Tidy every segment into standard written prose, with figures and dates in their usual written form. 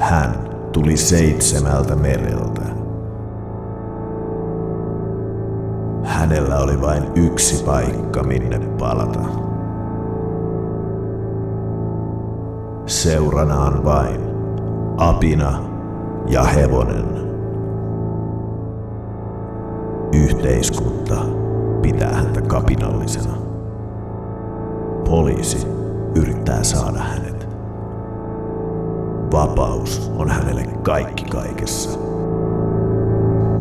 Hän tuli 7 mereltä. Hänellä oli vain yksi paikka, minne palata. Seuranaan vain apina ja hevonen. Yhteiskunta pitää häntä kapinallisena. Poliisi yrittää saada hänet. Vapaus on hänelle kaikki kaikessa.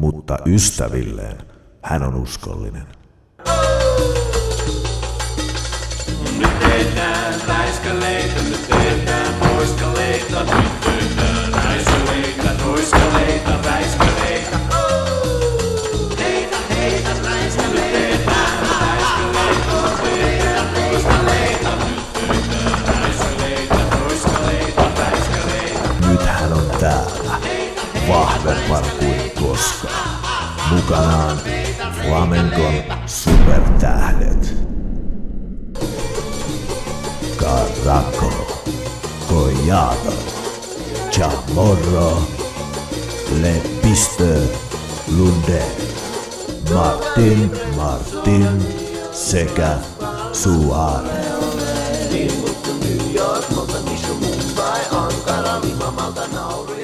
Mutta ystävilleen hän on uskollinen. Nyt tehdään räiskäleitä, nyt tehdään poiskaleita, nyt tehdään räiskäleitä, poiskaleita, räiskäleitä. Heitä, heitä, räiskäleitä, nyt tehdään räiskäleitä, tehdään poiskaleita, nyt tehdään räiskäleitä, poiskaleita, räiskäleitä. Nyt hän on täällä, vahvempana kuin koskaan. Mukanaan flamencon supertähdet. Caraco, Collado, Chamorro, Le Piste, Lunde, Martin sekä Suarez. New York, Mogadishu, Mumbai, Ankara, Lima, Malta, Nauru.